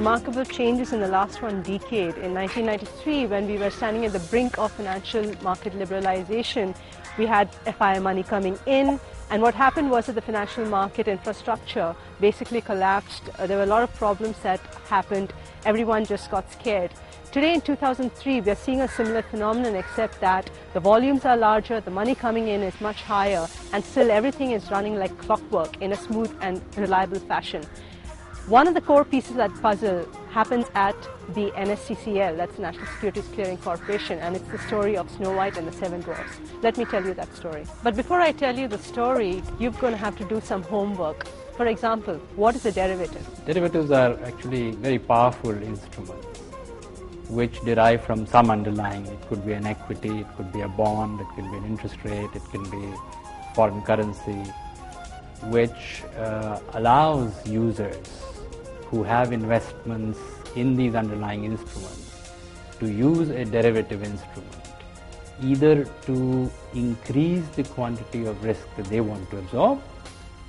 remarkable changes in the last one decade. In 1993, when we were standing at the brink of financial market liberalization, we had FI money coming in, and what happened was that the financial market infrastructure basically collapsed. There were a lot of problems that happened. Everyone just got scared. Today in 2003, we are seeing a similar phenomenon, except that the volumes are larger, the money coming in is much higher, and still everything is running like clockwork in a smooth and reliable fashion. One of the core pieces of that puzzle happens at the NSCCL, that's the National Securities Clearing Corporation, and it's the story of Snow White and the Seven Dwarfs. Let me tell you that story. But before I tell you the story, you're going to have to do some homework. For example, what is a derivative? Derivatives are actually very powerful instruments which derive from some underlying. It could be an equity, it could be a bond, it could be an interest rate, it can be foreign currency, which allows users who have investments in these underlying instruments to use a derivative instrument either to increase the quantity of risk that they want to absorb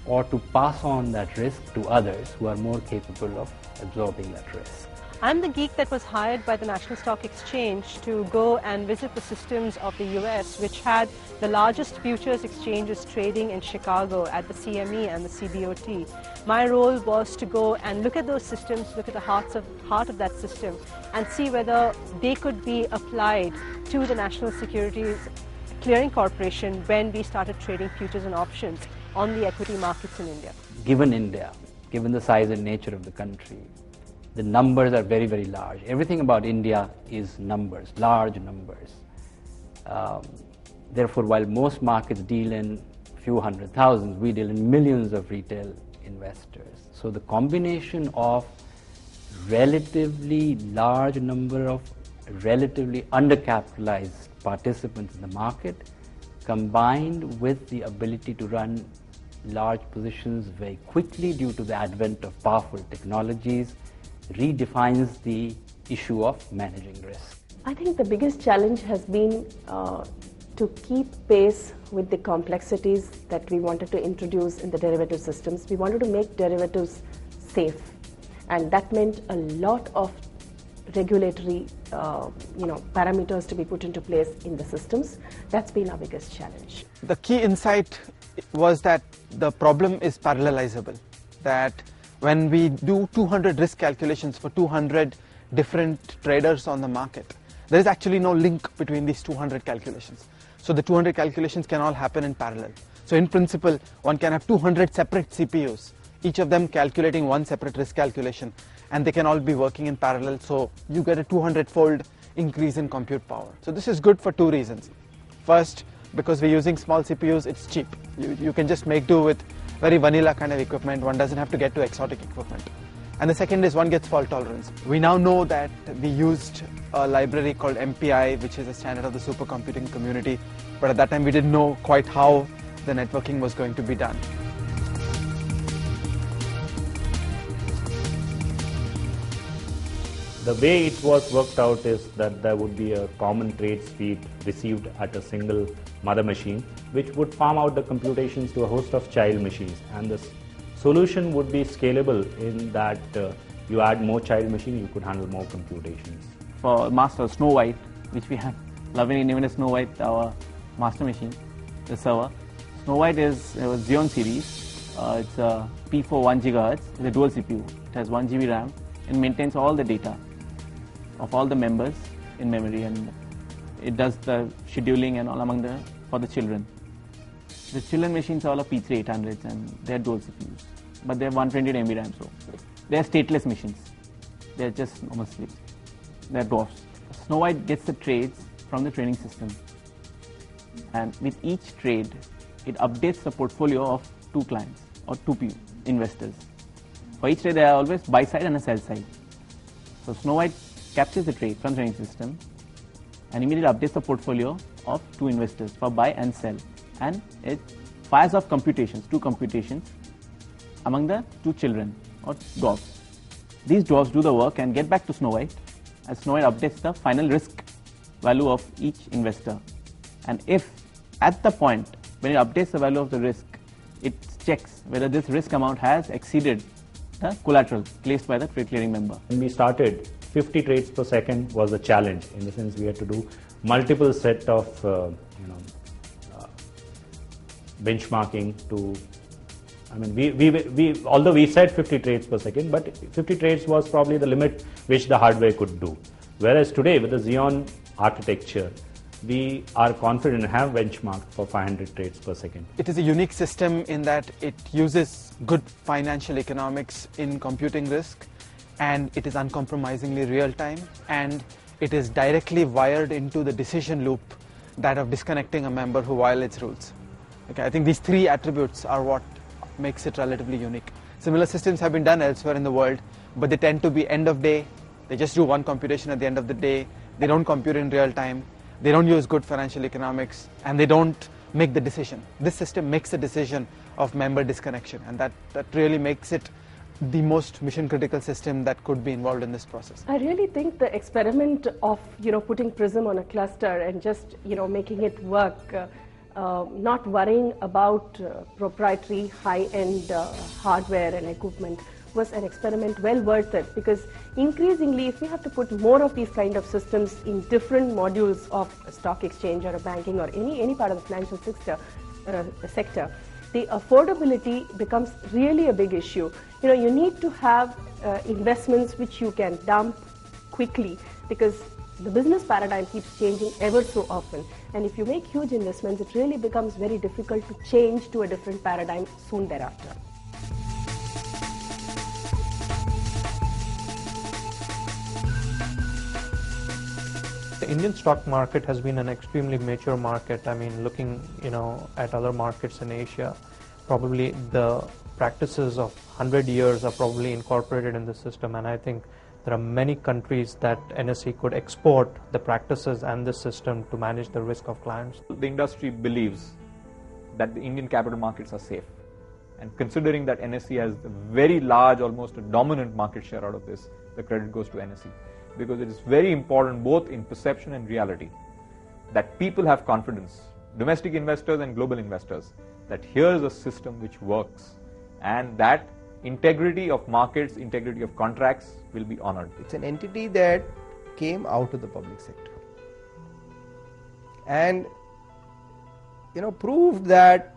or to pass on that risk to others who are more capable of absorbing that risk. I'm the geek that was hired by the National Stock Exchange to go and visit the systems of the US, which had the largest futures exchanges trading in Chicago at the CME and the CBOT. My role was to go and look at those systems, look at the heart of that system, and see whether they could be applied to the National Securities Clearing Corporation when we started trading futures and options on the equity markets in India. India, given the size and nature of the country, the numbers are very, very large. Everything about India is numbers, large numbers. Therefore, while most markets deal in few hundred thousands, we deal in millions of retail investors. So the combination of relatively large number of relatively undercapitalized participants in the market combined with the ability to run large positions very quickly due to the advent of powerful technologies redefines the issue of managing risk. I think the biggest challenge has been to keep pace with the complexities that we wanted to introduce in the derivative systems. We wanted to make derivatives safe, and that meant a lot of regulatory parameters to be put into place in the systems. That's been our biggest challenge. The key insight was that the problem is parallelizable, that when we do 200 risk calculations for 200 different traders on the market, there is actually no link between these 200 calculations. So the 200 calculations can all happen in parallel. So in principle, one can have 200 separate CPUs, each of them calculating one separate risk calculation, and they can all be working in parallel, so you get a 200-fold increase in compute power. So this is good for two reasons. First, because we're using small CPUs, it's cheap. You can just make do with very vanilla kind of equipment. One doesn't have to get to exotic equipment. And the second is one gets fault tolerance. We now know that we used a library called MPI, which is a standard of the supercomputing community, but at that time we didn't know quite how the networking was going to be done. The way it was worked out is that there would be a common trade speed received at a single mother machine, which would farm out the computations to a host of child machines, and the solution would be scalable in that you add more child machines, you could handle more computations. For master Snow White, which we have lovingly named as Snow White, our master machine, the server. Snow White is a Xeon series. It's a P4 1 GHz. It's a dual CPU. It has 1 GB RAM and maintains all the data of all the members in memory, and it does the scheduling and all for the children. The children machines are all P3 800s and they're dual CPUs, but they have 128 MB RAM, so they're stateless machines. They're just normal slaves. They're dwarfs. Snow White gets the trades from the trading system, and with each trade, it updates the portfolio of two clients or two investors. For each trade, there are always buy side and a sell side. So Snow White captures the trade from the trading system and immediately updates the portfolio of two investors for buy and sell, and it fires off computations, two computations among the two children or dwarfs. These dwarfs do the work and get back to Snow White, as Snow White updates the final risk value of each investor. And if at the point when it updates the value of the risk, it checks whether this risk amount has exceeded the collateral placed by the trade clearing member. When we started, 50 trades per second was a challenge, in the sense we had to do multiple set of benchmarking to, I mean, we although we said 50 trades per second, but 50 trades was probably the limit which the hardware could do. Whereas today, with the Xeon architecture, we are confident and have benchmarked for 500 trades per second. It is a unique system in that it uses good financial economics in computing risk, and it is uncompromisingly real time, and it is directly wired into the decision loop, that of disconnecting a member who violates rules. Okay, I think these three attributes are what makes it relatively unique. Similar systems have been done elsewhere in the world, but they tend to be end of day. They just do one computation at the end of the day. They don't compute in real time. They don't use good financial economics, and they don't make the decision. This system makes the decision of member disconnection, and that really makes it the most mission critical system that could be involved in this process. I really think the experiment of putting Prism on a cluster and just making it work, not worrying about proprietary high-end hardware and equipment, was an experiment well worth it, because increasingly if we have to put more of these kind of systems in different modules of a stock exchange or a banking or any part of the financial sector, the affordability becomes really a big issue. You need to have investments which you can dump quickly, because the business paradigm keeps changing ever so often. And if you make huge investments, it really becomes very difficult to change to a different paradigm soon thereafter. The Indian stock market has been an extremely mature market. I mean, looking at other markets in Asia, probably the practices of 100 years are probably incorporated in the system, and I think there are many countries that NSE could export the practices and the system to manage the risk of clients. The industry believes that the Indian capital markets are safe, and considering that NSE has a very large, almost a dominant market share out of this, the credit goes to NSE, because it is very important both in perception and reality that people have confidence, domestic investors and global investors, that here is a system which works, and that integrity of markets, integrity of contracts will be honored. It's an entity that came out of the public sector and proved that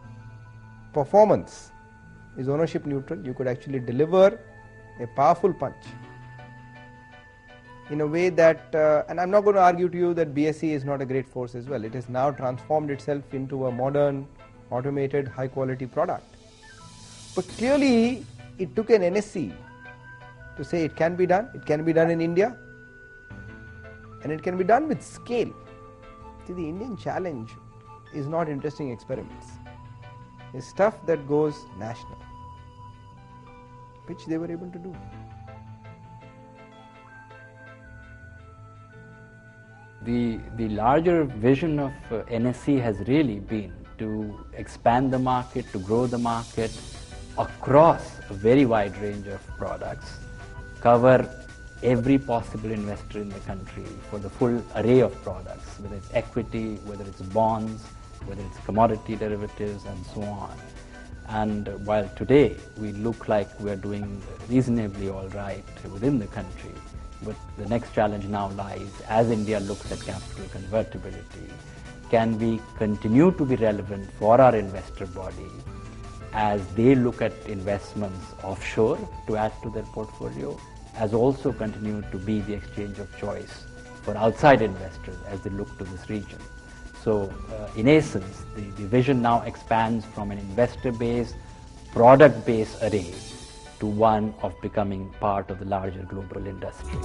performance is ownership neutral. You could actually deliver a powerful punch in a way that, and I'm not going to argue to you that BSE is not a great force as well. It has now transformed itself into a modern, automated, high quality product. But clearly it took an NSE to say it can be done in India, and it can be done with scale. See, the Indian challenge is not interesting experiments. It's stuff that goes national, which they were able to do. The larger vision of NSE has really been to expand the market, to grow the market across a very wide range of products, cover every possible investor in the country for the full array of products, whether it's equity, whether it's bonds, whether it's commodity derivatives, and so on. And while today we look like we're doing reasonably all right within the country, but the next challenge now lies, as India looks at capital convertibility, can we continue to be relevant for our investor body as they look at investments offshore to add to their portfolio, as also continue to be the exchange of choice for outside investors as they look to this region. So in essence, the vision now expands from an investor-based, product-based array to one of becoming part of the larger global industry.